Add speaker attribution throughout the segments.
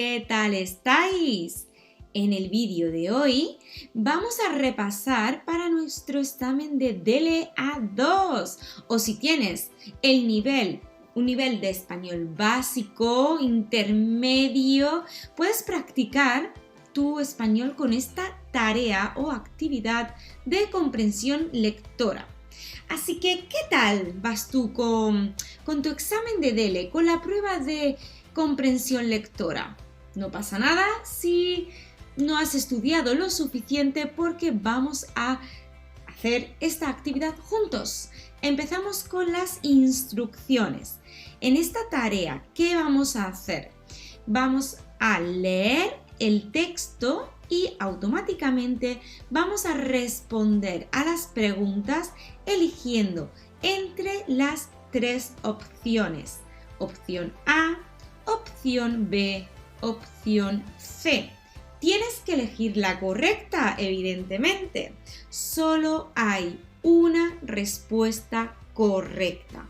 Speaker 1: ¿qué tal estáis? En el vídeo de hoy vamos a repasar para nuestro examen de DELE A2 o si tienes un nivel de español básico, intermedio, puedes practicar tu español con esta tarea o actividad de comprensión lectora. Así que, ¿qué tal vas tú con tu examen de DELE, con la prueba de comprensión lectora? No pasa nada si no has estudiado lo suficiente porque vamos a hacer esta actividad juntos. Empezamos con las instrucciones. En esta tarea, ¿qué vamos a hacer? Vamos a leer el texto y automáticamente vamos a responder a las preguntas eligiendo entre las tres opciones. Opción A, opción B, opción C. Tienes que elegir la correcta, evidentemente. Solo hay una respuesta correcta.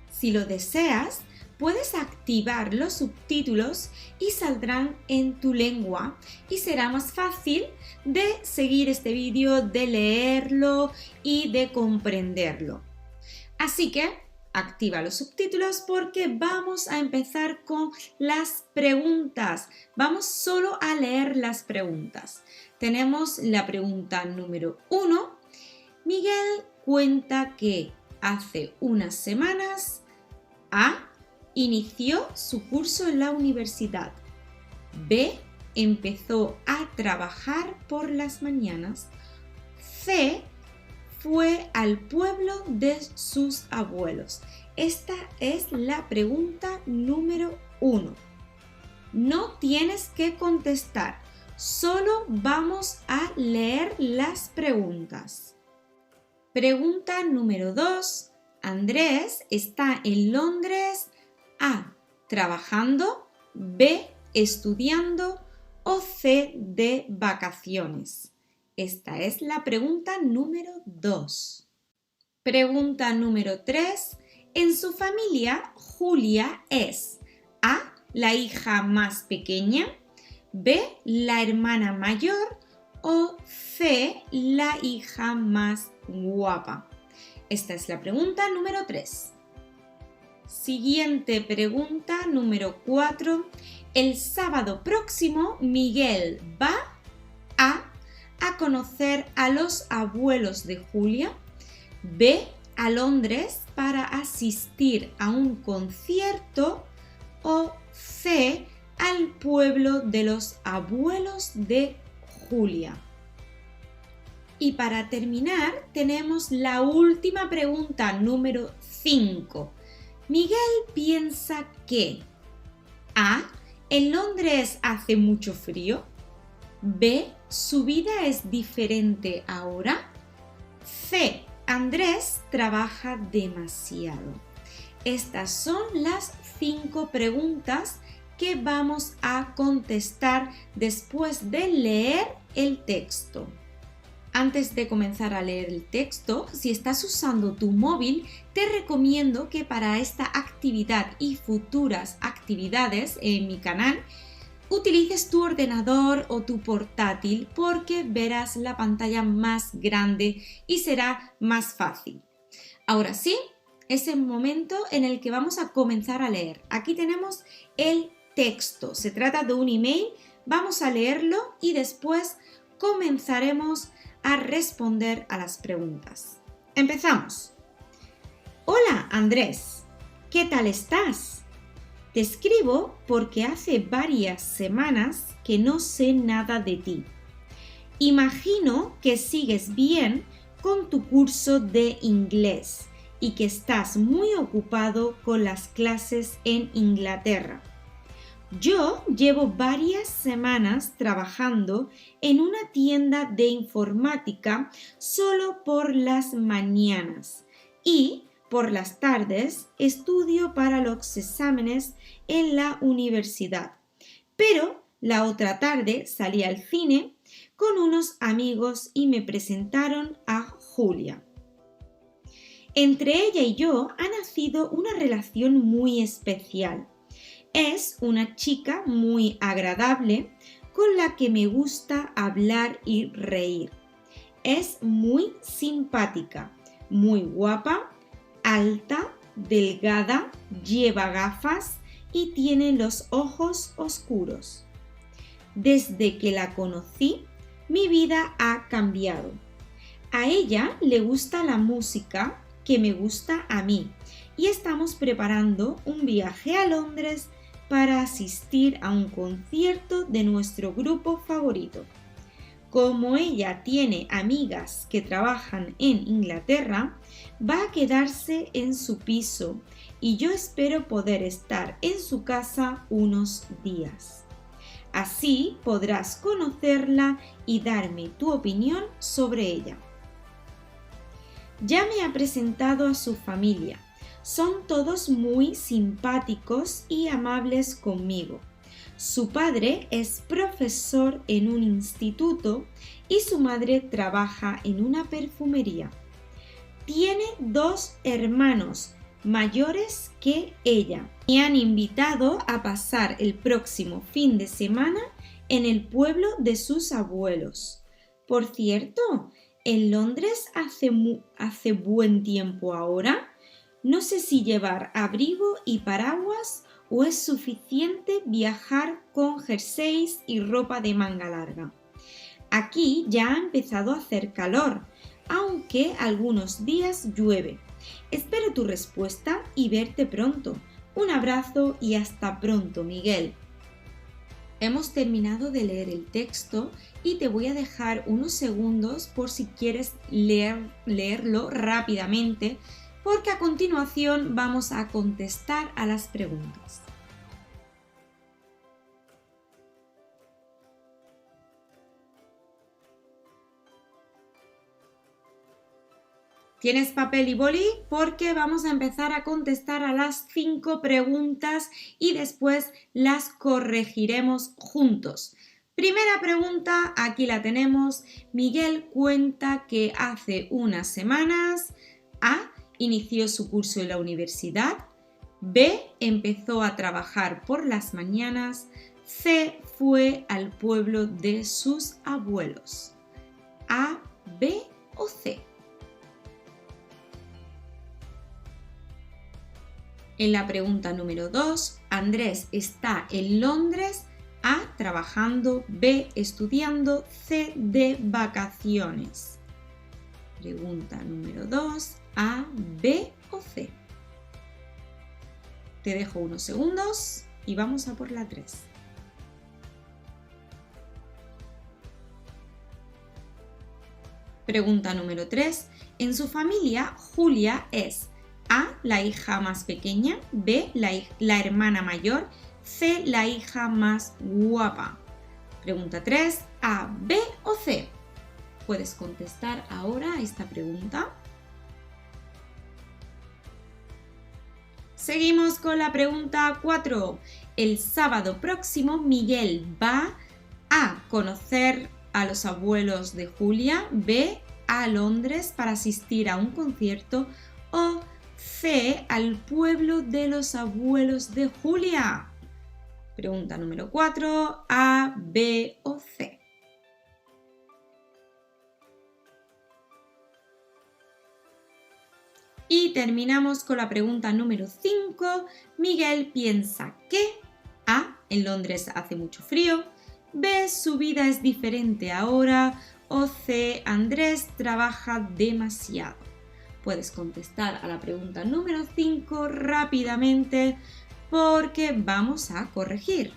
Speaker 1: Si lo deseas, puedes activar los subtítulos y saldrán en tu lengua y será más fácil de seguir este vídeo, de leerlo y de comprenderlo. Así que activa los subtítulos porque vamos a empezar con las preguntas. Vamos solo a leer las preguntas. Tenemos la pregunta número 1. Miguel cuenta que hace unas semanas A. Inició su curso en la universidad. B. Empezó a trabajar por las mañanas. C. Fue al pueblo de sus abuelos. Esta es la pregunta número 1. No tienes que contestar, solo vamos a leer las preguntas. Pregunta número 2. Andrés está en Londres. A. Trabajando. B. Estudiando. O C. De vacaciones. Esta es la pregunta número 2. Pregunta número 3. En su familia, Julia es A. La hija más pequeña. B. La hermana mayor. O C. La hija más guapa. Esta es la pregunta número 3. Siguiente pregunta número 4. El sábado próximo, Miguel va a conocer a los abuelos de Julia. B. A Londres para asistir a un concierto. O C. Al pueblo de los abuelos de Julia. Y para terminar, tenemos la última pregunta, número 5. Miguel piensa que A. En Londres hace mucho frío. B. Su vida es diferente ahora. C. Andrés trabaja demasiado. Estas son las 5 preguntas que vamos a contestar después de leer el texto. Antes de comenzar a leer el texto, si estás usando tu móvil, te recomiendo que para esta actividad y futuras actividades en mi canal, utilices tu ordenador o tu portátil porque verás la pantalla más grande y será más fácil. Ahora sí, es el momento en el que vamos a comenzar a leer. Aquí tenemos el texto. Se trata de un email. Vamos a leerlo y después comenzaremos a responder a las preguntas. Empezamos. Hola, Andrés. ¿Qué tal estás? Te escribo porque hace varias semanas que no sé nada de ti. Imagino que sigues bien con tu curso de inglés y que estás muy ocupado con las clases en Inglaterra. Yo llevo varias semanas trabajando en una tienda de informática solo por las mañanas y por las tardes estudio para los exámenes en la universidad. Pero la otra tarde salí al cine con unos amigos y me presentaron a Julia. Entre ella y yo ha nacido una relación muy especial. Es una chica muy agradable con la que me gusta hablar y reír. Es muy simpática, muy guapa, alta, delgada, lleva gafas y tiene los ojos oscuros. Desde que la conocí, mi vida ha cambiado. A ella le gusta la música que me gusta a mí y estamos preparando un viaje a Londres para asistir a un concierto de nuestro grupo favorito. Como ella tiene amigas que trabajan en Inglaterra, va a quedarse en su piso y yo espero poder estar en su casa unos días. Así podrás conocerla y darme tu opinión sobre ella. Ya me ha presentado a su familia. Son todos muy simpáticos y amables conmigo. Su padre es profesor en un instituto y su madre trabaja en una perfumería. Tiene 2 hermanos mayores que ella. Me han invitado a pasar el próximo fin de semana en el pueblo de sus abuelos. Por cierto, ¿en Londres hace buen tiempo ahora? No sé si llevar abrigo y paraguas o es suficiente viajar con jerseys y ropa de manga larga. Aquí ya ha empezado a hacer calor, aunque algunos días llueve. Espero tu respuesta y verte pronto. Un abrazo y hasta pronto, Miguel. Hemos terminado de leer el texto y te voy a dejar unos segundos por si quieres leerlo rápidamente, porque a continuación vamos a contestar a las preguntas. ¿Tienes papel y boli? Porque vamos a empezar a contestar a las 5 preguntas y después las corregiremos juntos. Primera pregunta, aquí la tenemos. Miguel cuenta que hace unas semanas A. Inició su curso en la universidad. B. Empezó a trabajar por las mañanas. C. Fue al pueblo de sus abuelos. A, B o C. En la pregunta número 2, Andrés está en Londres, A, trabajando, B, estudiando, C, de vacaciones. Pregunta número 2, A, B o C. Te dejo unos segundos y vamos a por la 3. Pregunta número 3. En su familia, Julia es A, la hija más pequeña, B, la hermana mayor, C, la hija más guapa. Pregunta 3, A, B o C. Puedes contestar ahora a esta pregunta. Seguimos con la pregunta 4. El sábado próximo Miguel va A, conocer a los abuelos de Julia, B, a Londres para asistir a un concierto o C, al pueblo de los abuelos de Julia. Pregunta número 4, A, B o C. Y terminamos con la pregunta número 5. Miguel piensa que A, en Londres hace mucho frío, B, su vida es diferente ahora o C, Andrés trabaja demasiado. Puedes contestar a la pregunta número 5 rápidamente porque vamos a corregir.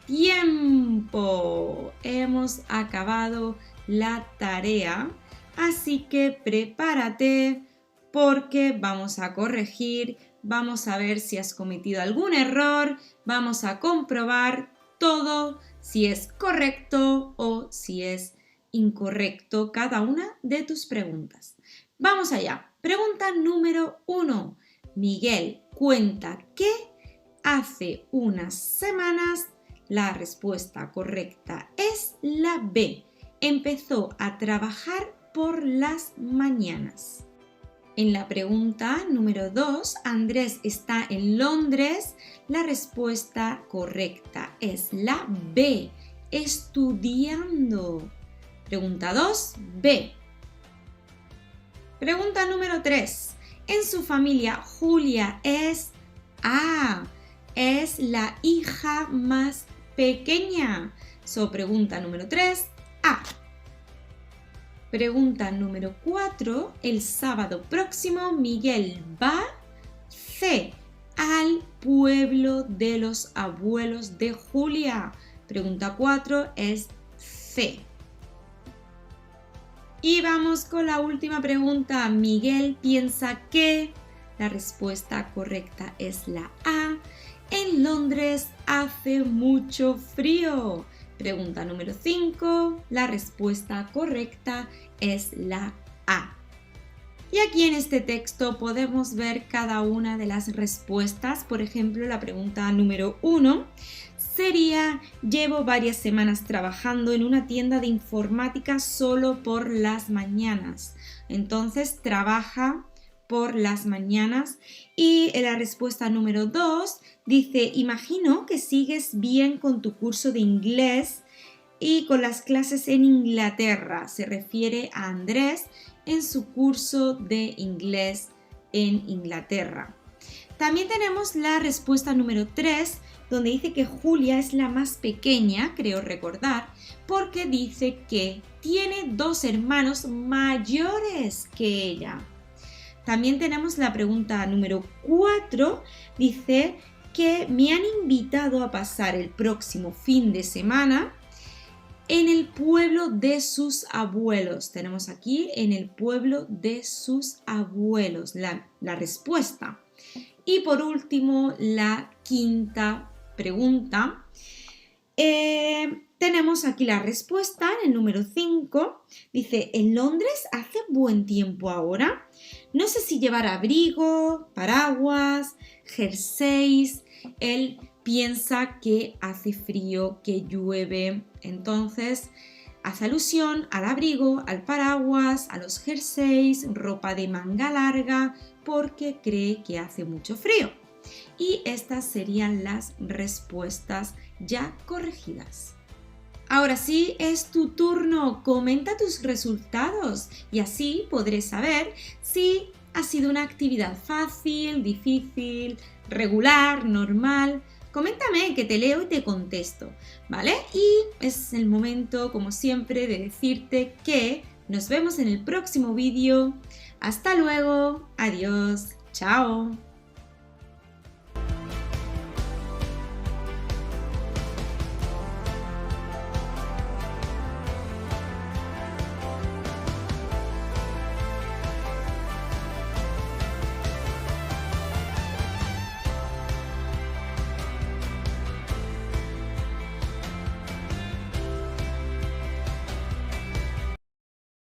Speaker 1: ¡Tiempo! Hemos acabado la tarea, así que prepárate porque vamos a corregir, vamos a ver si has cometido algún error, vamos a comprobar todo, si es correcto o si es incorrecto cada una de tus preguntas. Vamos allá. Pregunta número 1. Miguel cuenta que hace unas semanas la respuesta correcta es la B. Empezó a trabajar por las mañanas. En la pregunta número 2, Andrés está en Londres. La respuesta correcta es la B, estudiando. Pregunta 2, B. Pregunta número 3. En su familia, Julia es A. Es la hija más pequeña. Pregunta número 3, A. Pregunta número 4. El sábado próximo Miguel va C. Al pueblo de los abuelos de Julia. Pregunta 4 es C. Y vamos con la última pregunta. Miguel piensa que la respuesta correcta es la A. En Londres hace mucho frío. Pregunta número 5. La respuesta correcta es la A. Y aquí en este texto podemos ver cada una de las respuestas. Por ejemplo, la pregunta número 1 sería: llevo varias semanas trabajando en una tienda de informática solo por las mañanas. Entonces, trabaja por las mañanas. Y en la respuesta número 2 dice: imagino que sigues bien con tu curso de inglés y con las clases en Inglaterra. Se refiere a Andrés en su curso de inglés en Inglaterra. También tenemos la respuesta número 3, donde dice que Julia es la más pequeña, creo recordar, porque dice que tiene 2 hermanos mayores que ella. También tenemos la pregunta número 4, dice que me han invitado a pasar el próximo fin de semana en el pueblo de sus abuelos. Tenemos aquí en el pueblo de sus abuelos la respuesta. Y por último, la quinta pregunta. Tenemos aquí la respuesta en el número 5. Dice: ¿en Londres hace buen tiempo ahora? No sé si llevar abrigo, paraguas, jerseys. Él piensa que hace frío, que llueve. Entonces hace alusión al abrigo, al paraguas, a los jerseys, ropa de manga larga, porque cree que hace mucho frío. Y estas serían las respuestas ya corregidas. Ahora sí, es tu turno. Comenta tus resultados y así podré saber si ha sido una actividad fácil, difícil, regular, normal. Coméntame, que te leo y te contesto, ¿vale? Y es el momento, como siempre, de decirte que nos vemos en el próximo vídeo. Hasta luego. Adiós. Chao.